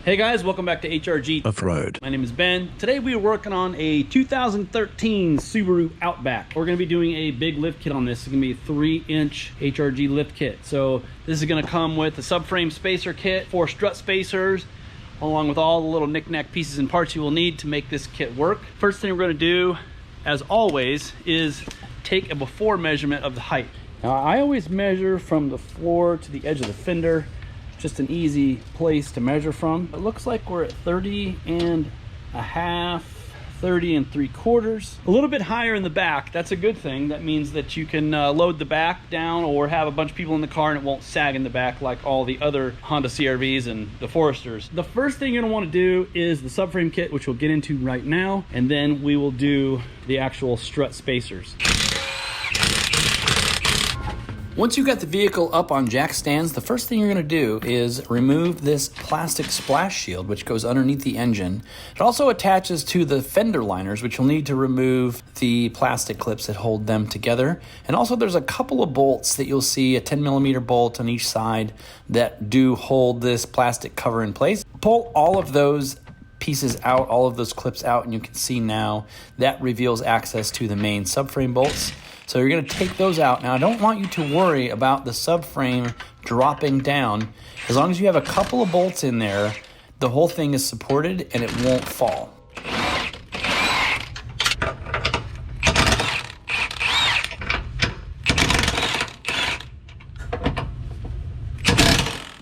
Hey guys, welcome back to HRG Offroad. My name is Ben. Today we are working on a 2013 Subaru Outback. We're going to be doing a big lift kit on this. It's going to be a 3-inch HRG lift kit. So this is going to come with a subframe spacer kit, 4 strut spacers, along with all the little knick-knack pieces and parts you will need to make this kit work. First thing we're going to do, as always, is take a before measurement of the height. Now I always measure from the floor to the edge of the fender. Just an easy place to measure from. It looks like we're at 30 and a half, 30 and 3/4. A little bit higher in the back. That's a good thing. That means that you can load the back down or have a bunch of people in the car and it won't sag in the back like all the other Honda CR-Vs and the Foresters. The first thing you're gonna wanna do is the subframe kit, which we'll get into right now, and then we will do the actual strut spacers. Once you've got the vehicle up on jack stands, the first thing you're going to do is remove this plastic splash shield, which goes underneath the engine. It also attaches to the fender liners, which you'll need to remove the plastic clips that hold them together. And also there's a couple of bolts that you'll see, a 10mm bolt on each side, that do hold this plastic cover in place. Pull all of those pieces out, all of those clips out, and you can see now that reveals access to the main subframe bolts. So you're going to take those out. Now I don't want you to worry about the subframe dropping down. As long as you have a couple of bolts in there, the whole thing is supported and it won't fall.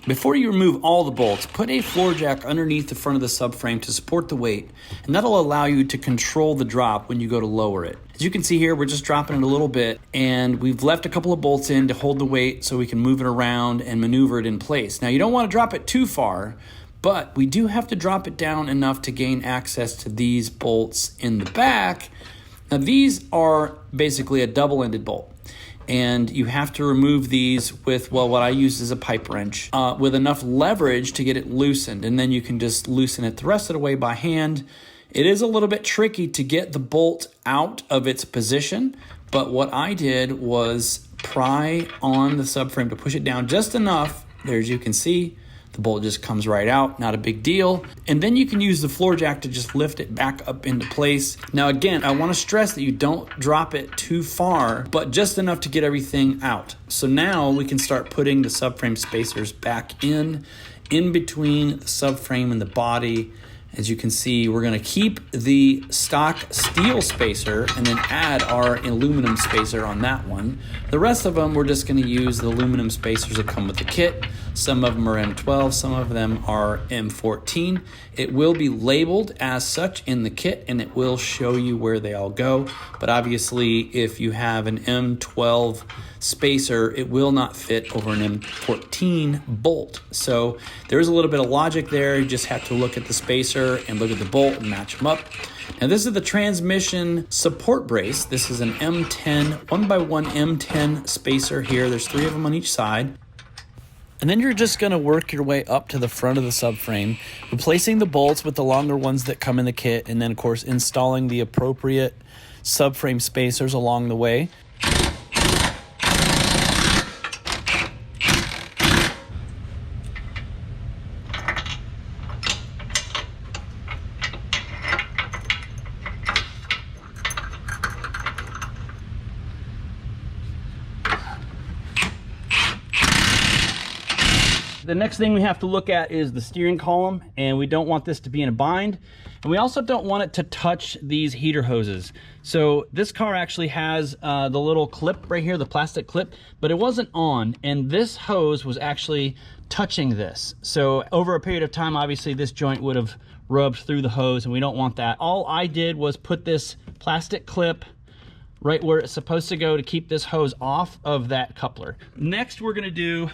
Before you remove all the bolts, put a floor jack underneath the front of the subframe to support the weight, and that'll allow you to control the drop when you go to lower it. As you can see here, we're just dropping it a little bit, and we've left a couple of bolts in to hold the weight so we can move it around and maneuver it in place. Now you don't want to drop it too far, but we do have to drop it down enough to gain access to these bolts in the back. Now these are basically a double-ended bolt. And you have to remove these with, well, what I use is a pipe wrench with enough leverage to get it loosened, and then you can just loosen it the rest of the way by hand. It is a little bit tricky to get the bolt out of its position, but what I did was pry on the subframe to push it down just enough. There, as you can see, the bolt just comes right out, not a big deal. And then you can use the floor jack to just lift it back up into place. Now again, I want to stress that you don't drop it too far, but just enough to get everything out. So now we can start putting the subframe spacers back in between the subframe and the body. As you can see, we're going to keep the stock steel spacer and then add our aluminum spacer on that one. The rest of them, we're just going to use the aluminum spacers that come with the kit. Some of them are M12, some of them are M14. It will be labeled as such in the kit, and it will show you where they all go. But obviously, if you have an M12 spacer, it will not fit over an M14 bolt. So there's a little bit of logic there. You just have to look at the spacer and look at the bolt and match them up. Now this is the transmission support brace. This is an M10, 1x1 M10 spacer here. There's 3 of them on each side. And then you're just going to work your way up to the front of the subframe, replacing the bolts with the longer ones that come in the kit, and then of course installing the appropriate subframe spacers along the way. The next thing we have to look at is the steering column, and we don't want this to be in a bind, and we also don't want it to touch these heater hoses. So this car actually has the little clip right here, the plastic clip, but it wasn't on, and this hose was actually touching this. So over a period of time, obviously this joint would have rubbed through the hose, and we don't want that. All I did was put this plastic clip right where it's supposed to go to keep this hose off of that coupler. Next, we're gonna do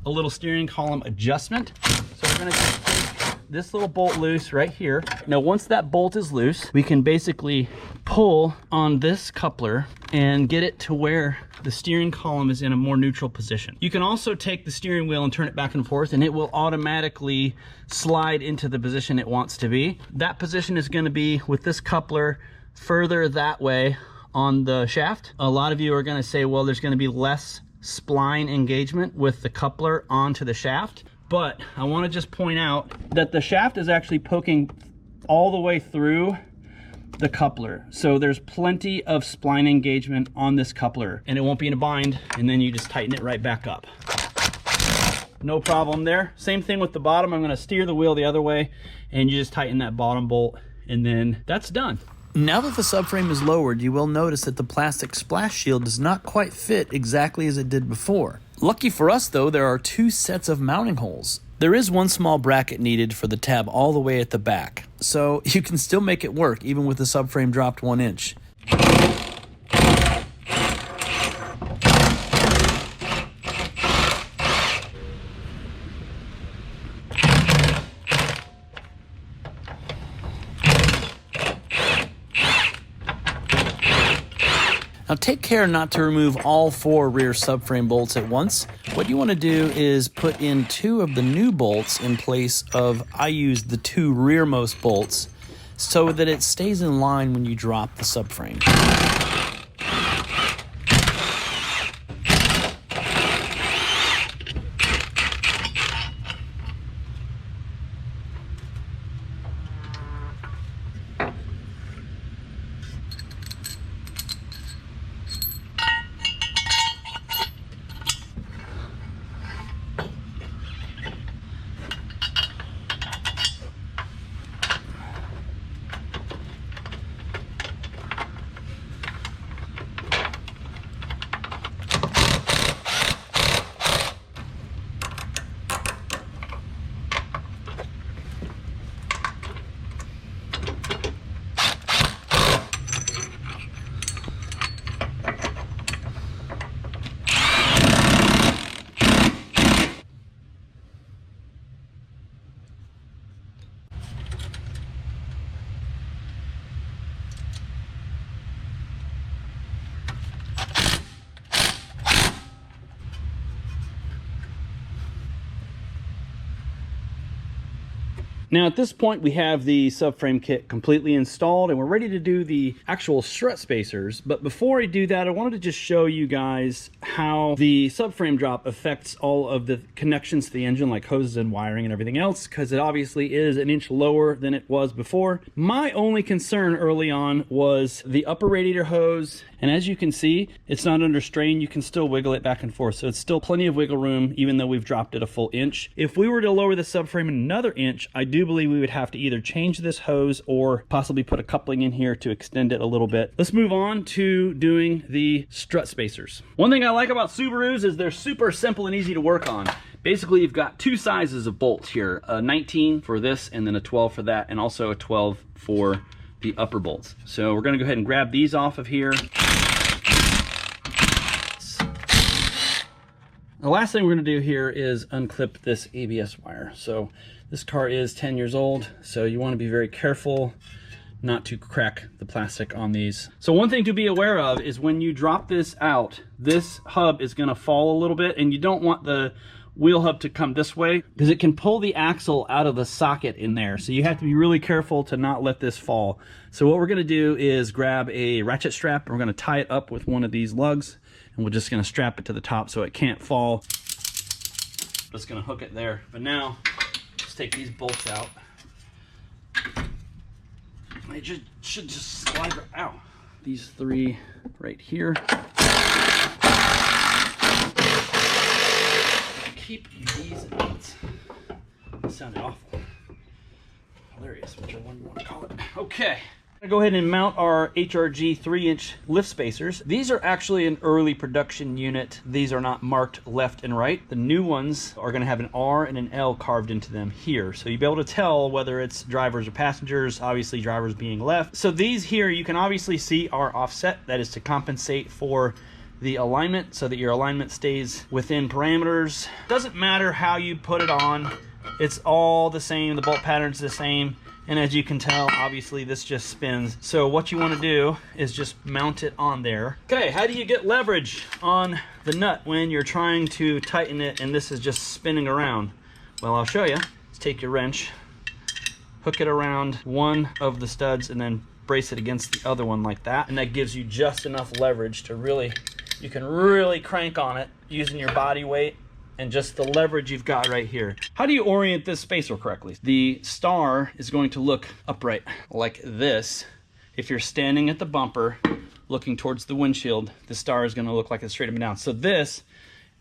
a little steering column adjustment. So we're gonna just take this little bolt loose right here. Now, once that bolt is loose, we can basically pull on this coupler and get it to where the steering column is in a more neutral position. You can also take the steering wheel and turn it back and forth, and it will automatically slide into the position it wants to be. That position is gonna be with this coupler further that way on the shaft. A lot of you are going to say, well, there's going to be less spline engagement with the coupler onto the shaft, but I want to just point out that the shaft is actually poking all the way through the coupler. So there's plenty of spline engagement on this coupler, and it won't be in a bind, and then you just tighten it right back up. No problem there. Same thing with the bottom. I'm going to steer the wheel the other way, and you just tighten that bottom bolt, and then that's done. Now that the subframe is lowered, you will notice that the plastic splash shield does not quite fit exactly as it did before. Lucky for us though, there are 2 sets of mounting holes. There is one small bracket needed for the tab all the way at the back, so you can still make it work even with the subframe dropped 1 inch. Now take care not to remove all 4 rear subframe bolts at once. What you want to do is put in 2 of the new bolts in place of, I used the 2 rearmost bolts so that it stays in line when you drop the subframe. Now at this point we have the subframe kit completely installed and we're ready to do the actual strut spacers. But before I do that, I wanted to just show you guys how the subframe drop affects all of the connections to the engine, like hoses and wiring and everything else, because it obviously is an inch lower than it was before. My only concern early on was the upper radiator hose, and as you can see, it's not under strain. You can still wiggle it back and forth, so it's still plenty of wiggle room even though we've dropped it a full inch. If we were to lower the subframe another inch, I do believe we would have to either change this hose or possibly put a coupling in here to extend it a little bit. Let's move on to doing the strut spacers. One thing I like about Subarus is they're super simple and easy to work on. Basically, you've got 2 sizes of bolts here, a 19 for this and then a 12 for that, and also a 12 for the upper bolts. So we're gonna go ahead and grab these off of here. The last thing we're gonna do here is unclip this ABS wire. So this car is 10 years old, so you wanna be very careful not to crack the plastic on these. So one thing to be aware of is when you drop this out, this hub is gonna fall a little bit, and you don't want the wheel hub to come this way because it can pull the axle out of the socket in there. So you have to be really careful to not let this fall. So what we're gonna do is grab a ratchet strap and we're gonna tie it up with one of these lugs, and we're just gonna strap it to the top so it can't fall. Just gonna hook it there. But now, let's take these bolts out. They should just slide out. These 3 right here. Keep these out. That sounded awful. Hilarious, whichever one you want to call it. Okay. I'm gonna go ahead and mount our HRG 3-inch lift spacers. These are actually an early production unit. These are not marked left and right. The new ones are gonna have an R and an L carved into them here. So you'll be able to tell whether it's drivers or passengers, obviously drivers being left. So these here, you can obviously see are offset. That is to compensate for the alignment so that your alignment stays within parameters. Doesn't matter how you put it on. It's all the same. The bolt pattern's the same. And as you can tell, obviously this just spins. So what you want to do is just mount it on there. Okay, how do you get leverage on the nut when you're trying to tighten it and this is just spinning around? Well, I'll show you. Let's take your wrench, hook it around one of the studs and then brace it against the other one like that. And that gives you just enough leverage to really, you can really crank on it using your body weight and just the leverage you've got right here. How do you orient this spacer correctly? The star is going to look upright like this. If you're standing at the bumper looking towards the windshield, the star is going to look like it's straight up and down. So this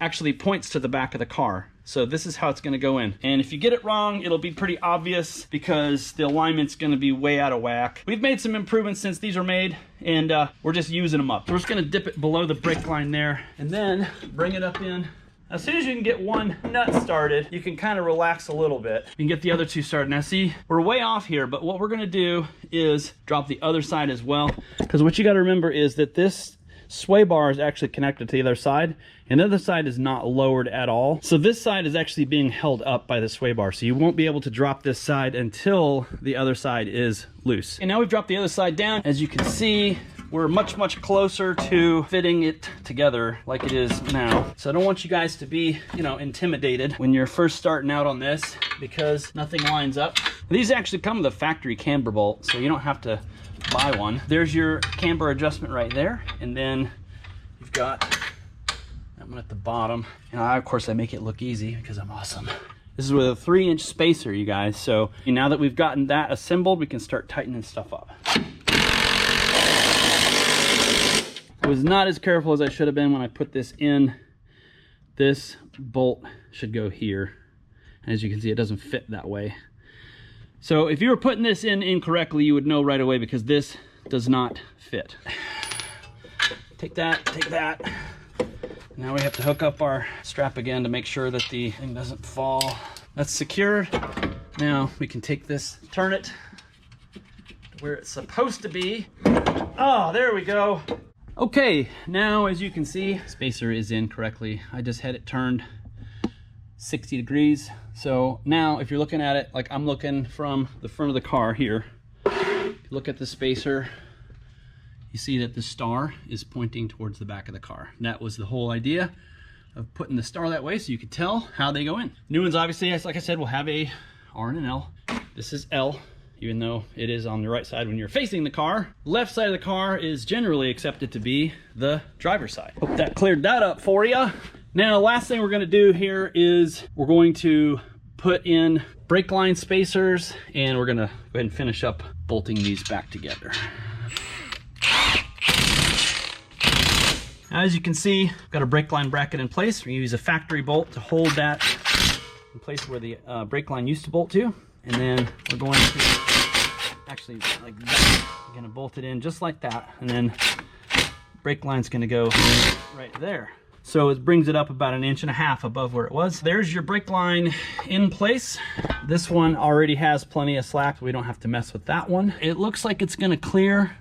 actually points to the back of the car. So this is how it's going to go in. And if you get it wrong, it'll be pretty obvious because the alignment's going to be way out of whack. We've made some improvements since these were made, and we're just using them up. So we're just going to dip it below the brake line there and then bring it up in. As soon as you can get one nut started, you can kind of relax a little bit. You can get the other two started. Now see, we're way off here, but what we're gonna do is drop the other side as well. Because what you gotta remember is that this sway bar is actually connected to the other side, and the other side is not lowered at all. So this side is actually being held up by the sway bar. So you won't be able to drop this side until the other side is loose. And now we've dropped the other side down. As you can see, we're much, much closer to fitting it together like it is now. So I don't want you guys to be, you know, intimidated when you're first starting out on this because nothing lines up. These actually come with a factory camber bolt, so you don't have to buy one. There's your camber adjustment right there. And then you've got that one at the bottom. And of course, I make it look easy because I'm awesome. This is with a 3-inch spacer, you guys. So now that we've gotten that assembled, we can start tightening stuff up. I was not as careful as I should have been when I put this in. This bolt should go here. As you can see, it doesn't fit that way. So if you were putting this in incorrectly, you would know right away because this does not fit. Take that, take that. Now we have to hook up our strap again to make sure that the thing doesn't fall. That's secured. Now we can take this, turn it to where it's supposed to be. Oh, there we go. Okay, now as you can see, spacer is in correctly. I just had it turned 60 degrees. So now if you're looking at it like I'm looking from the front of the car here, look at the spacer, you see that the star is pointing towards the back of the car. That was the whole idea of putting the star that way so you could tell how they go in. New ones obviously, like I said, will have a R and an L. This is L. Even though it is on the right side when you're facing the car. Left side of the car is generally accepted to be the driver's side. Hope that cleared that up for you. Now, last thing we're gonna do here is we're going to put in brake line spacers, and we're gonna go ahead and finish up bolting these back together. As you can see, I've got a brake line bracket in place. We're gonna use a factory bolt to hold that in place where the brake line used to bolt to. And then we're going to actually like that. We're gonna bolt it in just like that. And then brake line's gonna go right there. So it brings it up about 1.5 inches above where it was. There's your brake line in place. This one already has plenty of slack. We don't have to mess with that one. It looks like it's gonna clear.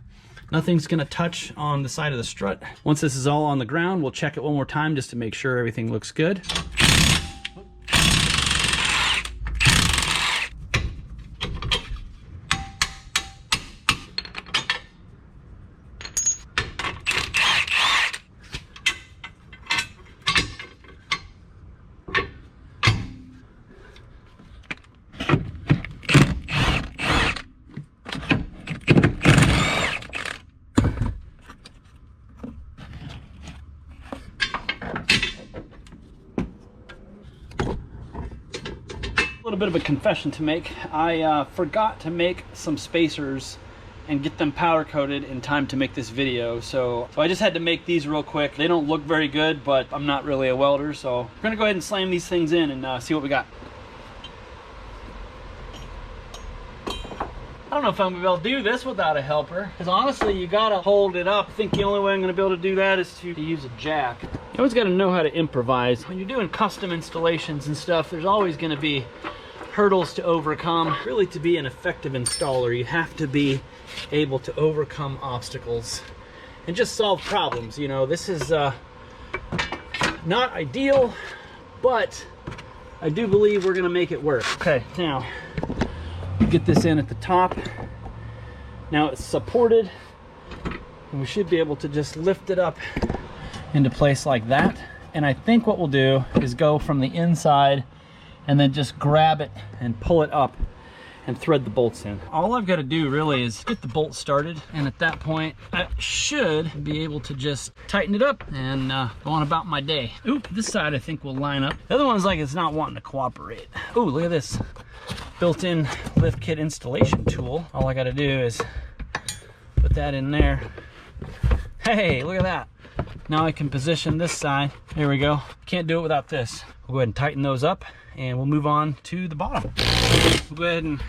Nothing's gonna touch on the side of the strut. Once this is all on the ground, we'll check it one more time just to make sure everything looks good. A little bit of a confession to make. I forgot to make some spacers and get them powder coated in time to make this video. So I just had to make these real quick. They don't look very good, but I'm not really a welder. So we're gonna go ahead and slam these things in and see what we got. I don't know if I'm gonna be able to do this without a helper, because honestly, you gotta hold it up. I think the only way I'm gonna be able to do that is to use a jack. You always gotta know how to improvise. When you're doing custom installations and stuff, there's always gonna be hurdles to overcome. Really, to be an effective installer, you have to be able to overcome obstacles and just solve problems. You know, this is not ideal, but I do believe we're gonna make it work. Okay, now get this in at the top. Now it's supported, and we should be able to just lift it up into place like that. And I think what we'll do is go from the inside and then just grab it and pull it up. and thread the bolts in. All I've got to do really is get the bolt started, and at that point I should be able to just tighten it up and go on about my day. Oop, this side I think will line up. The other one's like it's not wanting to cooperate. Ooh, look at this built-in lift kit installation tool. All I got to do is put that in there. Hey, look at that. Now I can position this side. There we go. Can't do it without this. We'll go ahead and tighten those up, and we'll move on to the bottom. We'll go ahead and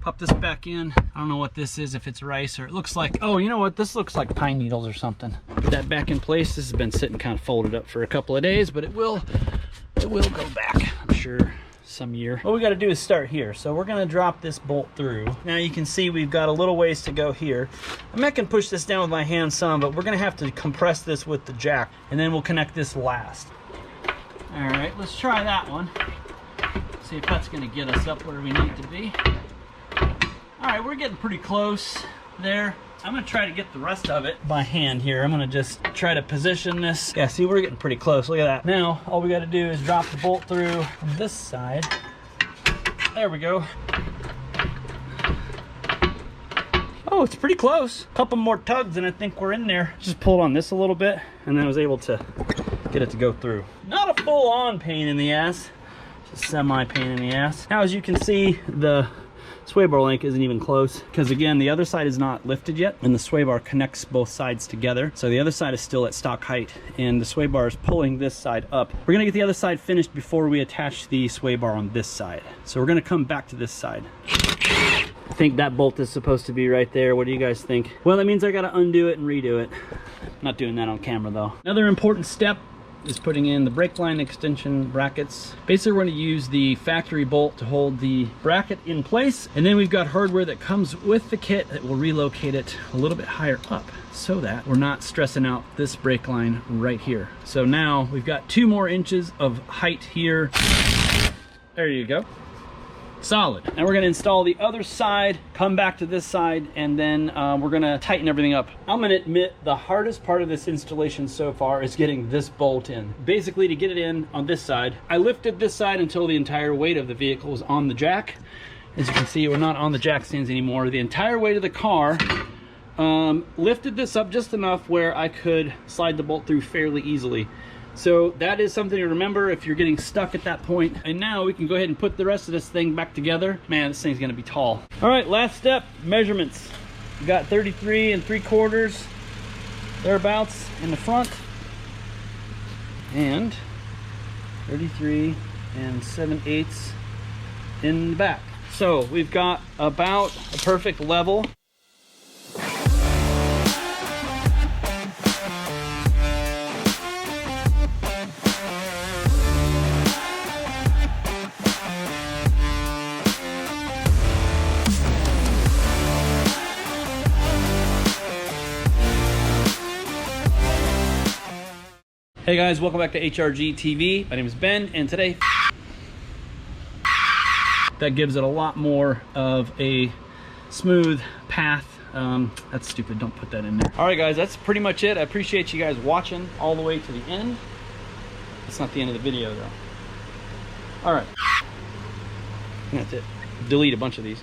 pop this back in. I don't know what this is, if it's rice or it looks like, oh, you know what? This looks like pine needles or something. Put that back in place. This has been sitting kind of folded up for a couple of days, but it will go back, I'm sure, some year. What we got to do is start here. So we're going to drop this bolt through. Now you can see we've got a little ways to go here. I can push this down with my hand some, but we're going to have to compress this with the jack, and then we'll connect this last. All right, let's try that one. See if that's going to get us up where we need to be. All right, we're getting pretty close there. I'm going to try to get the rest of it by hand here. I'm going to just try to position this. Yeah, see, we're getting pretty close. Look at that. Now, all we got to do is drop the bolt through from this side. There we go. Oh, it's pretty close. A couple more tugs and I think we're in there. Just pulled on this a little bit and then I was able to get it to go through. Not a full-on pain in the ass, just a semi-pain in the ass. Now, as you can see, the sway bar link isn't even close because, again, the other side is not lifted yet and the sway bar connects both sides together. So the other side is still at stock height and the sway bar is pulling this side up. We're going to get the other side finished before we attach the sway bar on this side. So we're going to come back to this side. I think that bolt is supposed to be right there. What do you guys think? Well, that means I got to undo it and redo it. I'm not doing that on camera though. Another important step is putting in the brake line extension brackets. Basically, we're going to use the factory bolt to hold the bracket in place, and then we've got hardware that comes with the kit that will relocate it a little bit higher up so that we're not stressing out this brake line right here. So now we've got 2 more inches of height here. There you go. Solid. Now we're going to install the other side, come back to this side, and then we're going to tighten everything up. I'm going to admit the hardest part of this installation so far is getting this bolt in. Basically, to get it in on this side, I lifted this side until the entire weight of the vehicle was on the jack. As you can see, we're not on the jack stands anymore. The entire weight of the car lifted this up just enough where I could slide the bolt through fairly easily. So that is something to remember if you're getting stuck at that point. And now we can go ahead and put the rest of this thing back together. Man, this thing's gonna be tall. All right, last step, measurements. We got 33 3/4 thereabouts in the front and 33 7/8 in the back. So we've got about a perfect level. Hey guys, welcome back to HRG TV. My name is Ben, and today that gives it a lot more of a smooth path. That's stupid, don't put that in there. All right guys, that's pretty much it. I appreciate you guys watching all the way to the end. That's not the end of the video though. All right, that's it. Delete a bunch of these.